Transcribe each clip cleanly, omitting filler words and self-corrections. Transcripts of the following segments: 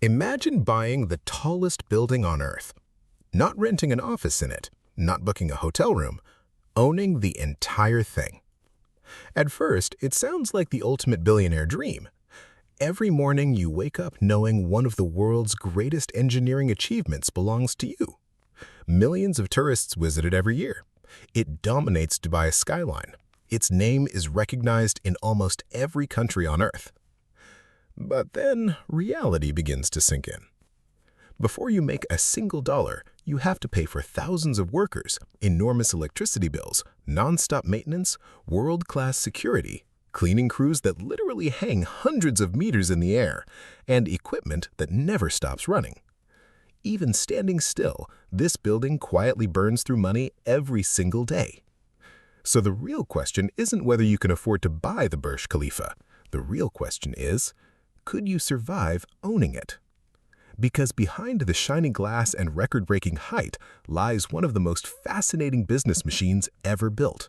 Imagine buying the tallest building on Earth, not renting an office in it, not booking a hotel room, owning the entire thing. At first, it sounds like the ultimate billionaire dream. Every morning you wake up knowing one of the world's greatest engineering achievements belongs to you. Millions of tourists visit it every year. It dominates Dubai's skyline. Its name is recognized in almost every country on Earth. But then reality begins to sink in. Before you make a single dollar, you have to pay for thousands of workers, enormous electricity bills, non-stop maintenance, world-class security, cleaning crews that literally hang hundreds of meters in the air, and equipment that never stops running. Even standing still, this building quietly burns through money every single day. So the real question isn't whether you can afford to buy the Burj Khalifa. The real question is, could you survive owning it? Because behind the shiny glass and record-breaking height lies one of the most fascinating business machines ever built.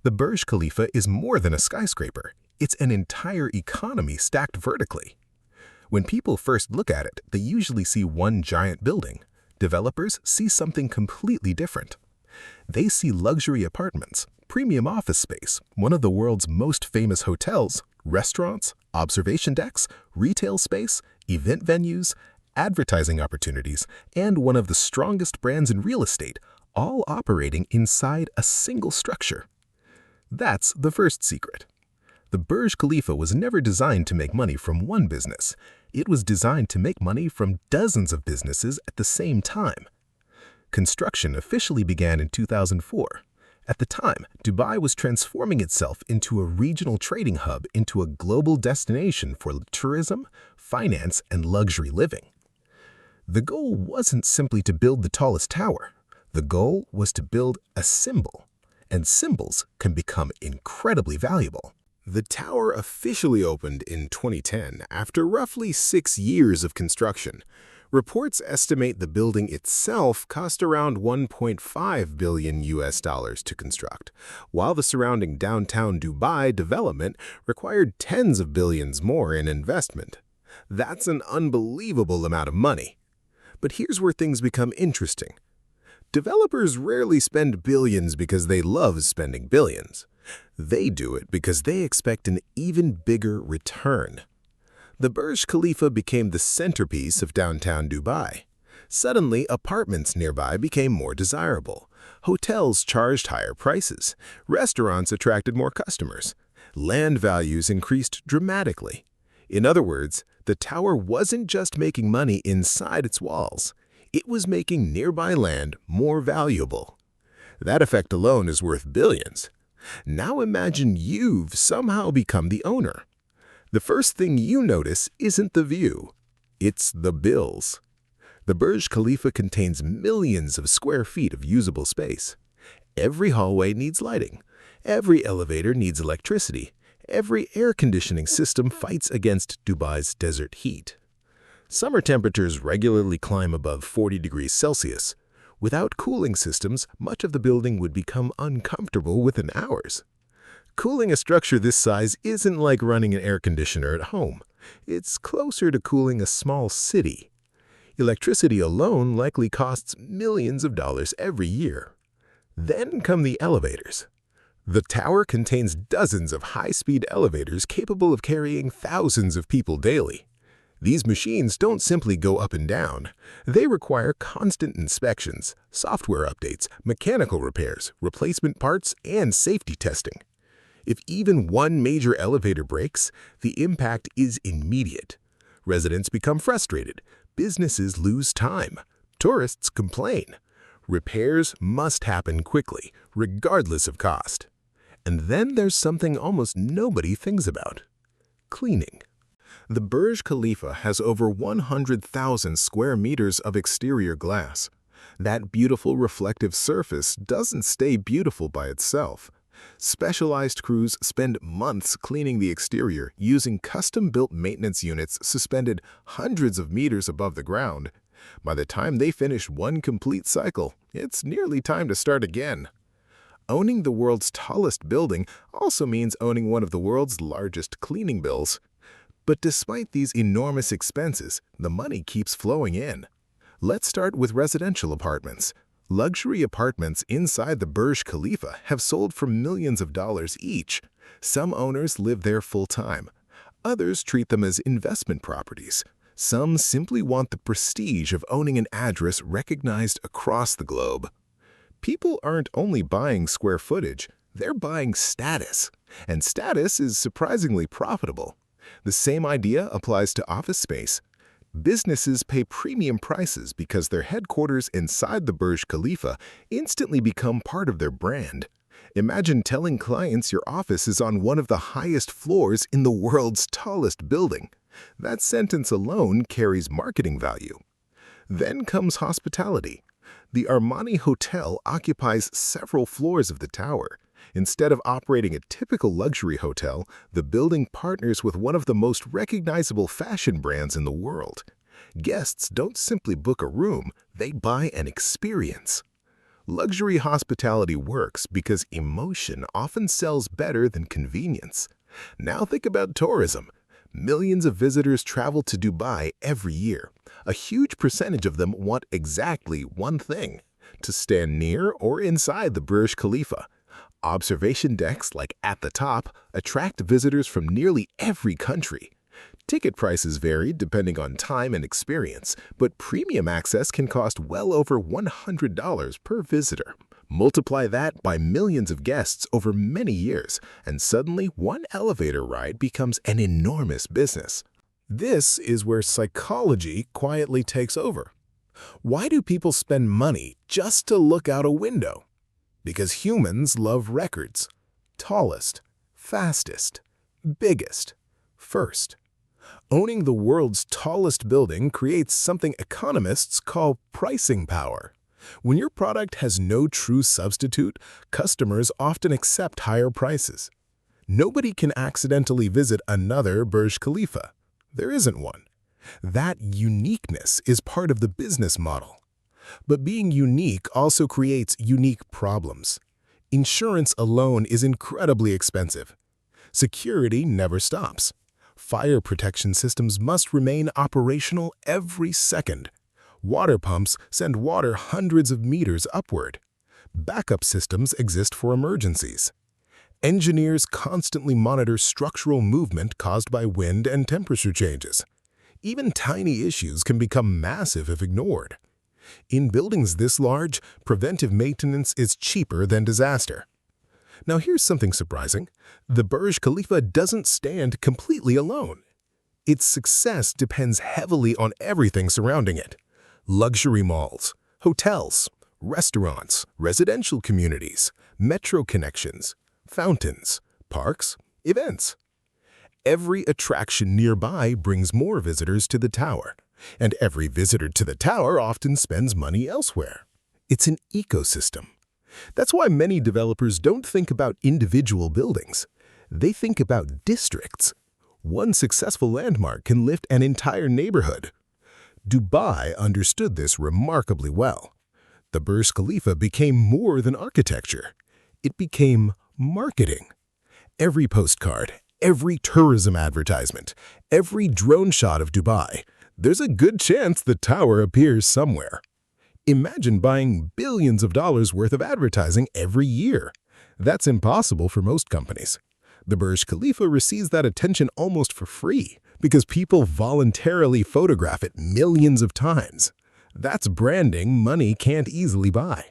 The Burj Khalifa is more than a skyscraper. It's an entire economy stacked vertically. When people first look at it, they usually see one giant building. Developers see something completely different. They see luxury apartments, premium office space, one of the world's most famous hotels, restaurants, observation decks, retail space, event venues, advertising opportunities, and one of the strongest brands in real estate, all operating inside a single structure. That's the first secret. The Burj Khalifa was never designed to make money from one business. It was designed to make money from dozens of businesses at the same time. Construction officially began in 2004. At the time, Dubai was transforming itself into a regional trading hub into a global destination for tourism, finance, and luxury living. The goal wasn't simply to build the tallest tower. The goal was to build a symbol, and symbols can become incredibly valuable. The tower officially opened in 2010 after roughly 6 years of construction. Reports estimate the building itself cost around $1.5 billion to construct, while the surrounding downtown Dubai development required tens of billions more in investment. That's an unbelievable amount of money. But here's where things become interesting. Developers rarely spend billions because they love spending billions. They do it because they expect an even bigger return. The Burj Khalifa became the centerpiece of downtown Dubai. Suddenly, apartments nearby became more desirable. Hotels charged higher prices. Restaurants attracted more customers. Land values increased dramatically. In other words, the tower wasn't just making money inside its walls. It was making nearby land more valuable. That effect alone is worth billions. Now imagine you've somehow become the owner. The first thing you notice isn't the view, it's the bills. The Burj Khalifa contains millions of square feet of usable space. Every hallway needs lighting. Every elevator needs electricity. Every air conditioning system fights against Dubai's desert heat. Summer temperatures regularly climb above 40 degrees Celsius. Without cooling systems, much of the building would become uncomfortable within hours. Cooling a structure this size isn't like running an air conditioner at home. It's closer to cooling a small city. Electricity alone likely costs millions of dollars every year. Then come the elevators. The tower contains dozens of high-speed elevators capable of carrying thousands of people daily. These machines don't simply go up and down. They require constant inspections, software updates, mechanical repairs, replacement parts, and safety testing. If even one major elevator breaks, the impact is immediate. Residents become frustrated. Businesses lose time. Tourists complain. Repairs must happen quickly, regardless of cost. And then there's something almost nobody thinks about: cleaning. The Burj Khalifa has over 100,000 square meters of exterior glass. That beautiful reflective surface doesn't stay beautiful by itself. Specialized crews spend months cleaning the exterior using custom-built maintenance units suspended hundreds of meters above the ground. By the time they finish one complete cycle, it's nearly time to start again. Owning the world's tallest building also means owning one of the world's largest cleaning bills. But despite these enormous expenses, the money keeps flowing in. Let's start with residential apartments. Luxury apartments inside the Burj Khalifa have sold for millions of dollars each. Some owners live there full-time. Others treat them as investment properties. Some simply want the prestige of owning an address recognized across the globe. People aren't only buying square footage, they're buying status. And status is surprisingly profitable. The same idea applies to office space. Businesses pay premium prices because their headquarters inside the Burj Khalifa instantly become part of their brand. Imagine telling clients your office is on one of the highest floors in the world's tallest building. That sentence alone carries marketing value. Then comes hospitality. The Armani Hotel occupies several floors of the tower. Instead of operating a typical luxury hotel, the building partners with one of the most recognizable fashion brands in the world. Guests don't simply book a room, they buy an experience. Luxury hospitality works because emotion often sells better than convenience. Now think about tourism. Millions of visitors travel to Dubai every year. A huge percentage of them want exactly one thing: to stand near or inside the Burj Khalifa. Observation decks, like at the top, attract visitors from nearly every country. Ticket prices vary depending on time and experience, but premium access can cost well over $100 per visitor. Multiply that by millions of guests over many years, and suddenly one elevator ride becomes an enormous business. This is where psychology quietly takes over. Why do people spend money just to look out a window? Because humans love records. Tallest, fastest, biggest, first. Owning the world's tallest building creates something economists call pricing power. When your product has no true substitute, customers often accept higher prices. Nobody can accidentally visit another Burj Khalifa. There isn't one. That uniqueness is part of the business model. But being unique also creates unique problems. Insurance alone is incredibly expensive. Security never stops. Fire protection systems must remain operational every second. Water pumps send water hundreds of meters upward. Backup systems exist for emergencies. Engineers constantly monitor structural movement caused by wind and temperature changes. Even tiny issues can become massive if ignored. In buildings this large, preventive maintenance is cheaper than disaster. Now here's something surprising. The Burj Khalifa doesn't stand completely alone. Its success depends heavily on everything surrounding it. Luxury malls, hotels, restaurants, residential communities, metro connections, fountains, parks, events. Every attraction nearby brings more visitors to the tower, and every visitor to the tower often spends money elsewhere. It's an ecosystem. That's why many developers don't think about individual buildings. They think about districts. One successful landmark can lift an entire neighborhood. Dubai understood this remarkably well. The Burj Khalifa became more than architecture. It became marketing. Every postcard, every tourism advertisement, every drone shot of Dubai, there's a good chance the tower appears somewhere. Imagine buying billions of dollars worth of advertising every year. That's impossible for most companies. The Burj Khalifa receives that attention almost for free because people voluntarily photograph it millions of times. That's branding money can't easily buy.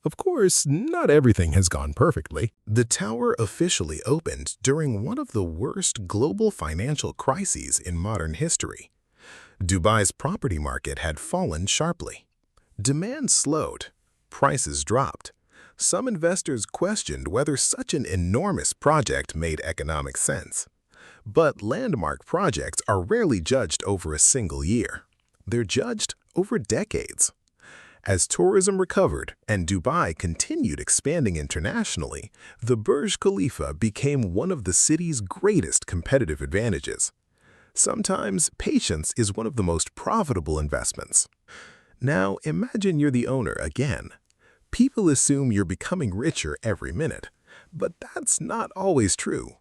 Of course, not everything has gone perfectly. The tower officially opened during one of the worst global financial crises in modern history. Dubai's property market had fallen sharply. Demand slowed. Prices dropped. Some investors questioned whether such an enormous project made economic sense. But landmark projects are rarely judged over a single year. They're judged over decades. As tourism recovered and Dubai continued expanding internationally, the Burj Khalifa became one of the city's greatest competitive advantages. Sometimes patience is one of the most profitable investments. Now imagine you're the owner again. People assume you're becoming richer every minute, but that's not always true.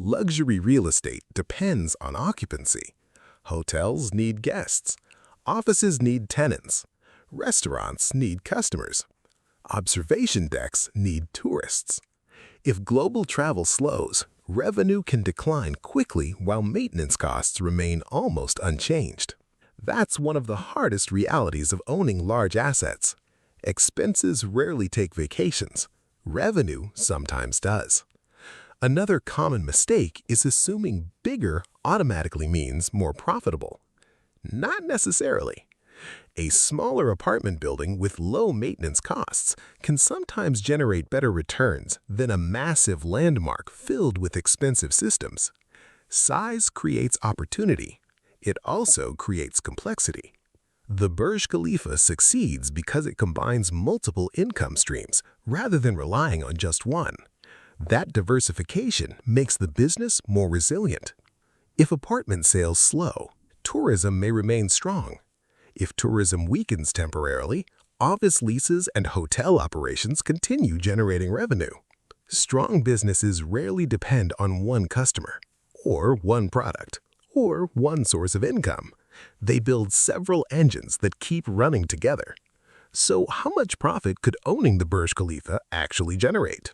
Luxury real estate depends on occupancy. Hotels need guests. Offices need tenants. Restaurants need customers. Observation decks need tourists. If global travel slows, revenue can decline quickly while maintenance costs remain almost unchanged. That's one of the hardest realities of owning large assets. Expenses rarely take vacations. Revenue sometimes does. Another common mistake is assuming bigger automatically means more profitable. Not necessarily. A smaller apartment building with low maintenance costs can sometimes generate better returns than a massive landmark filled with expensive systems. Size creates opportunity. It also creates complexity. The Burj Khalifa succeeds because it combines multiple income streams rather than relying on just one. That diversification makes the business more resilient. If apartment sales slow, tourism may remain strong. If tourism weakens temporarily, office leases and hotel operations continue generating revenue. Strong businesses rarely depend on one customer, or one product, or one source of income. They build several engines that keep running together. So how much profit could owning the Burj Khalifa actually generate?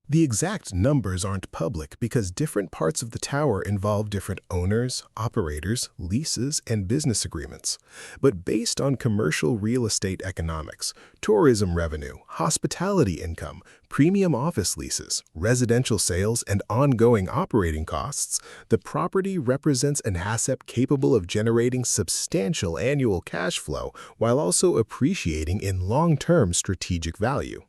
The exact numbers aren't public because different parts of the tower involve different owners, operators, leases, and business agreements. But based on commercial real estate economics, tourism revenue, hospitality income, premium office leases, residential sales, and ongoing operating costs, the property represents an asset capable of generating substantial annual cash flow while also appreciating in long-term strategic value.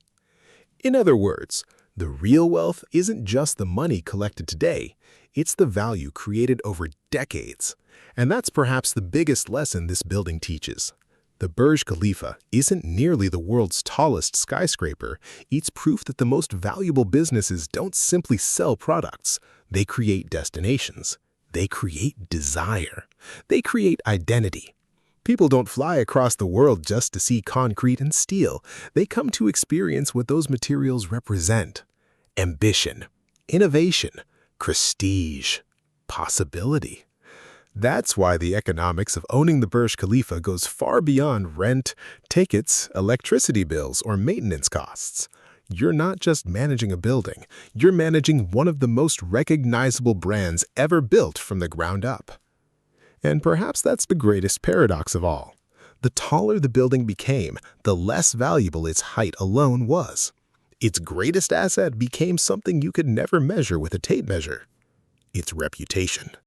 In other words, the real wealth isn't just the money collected today, it's the value created over decades. And that's perhaps the biggest lesson this building teaches. The Burj Khalifa isn't nearly the world's tallest skyscraper. It's proof that the most valuable businesses don't simply sell products. They create destinations. They create desire. They create identity. People don't fly across the world just to see concrete and steel. They come to experience what those materials represent: ambition, innovation, prestige, possibility. That's why the economics of owning the Burj Khalifa goes far beyond rent, tickets, electricity bills, or maintenance costs. You're not just managing a building, you're managing one of the most recognizable brands ever built from the ground up. And perhaps that's the greatest paradox of all. The taller the building became, the less valuable its height alone was. Its greatest asset became something you could never measure with a tape measure: its reputation.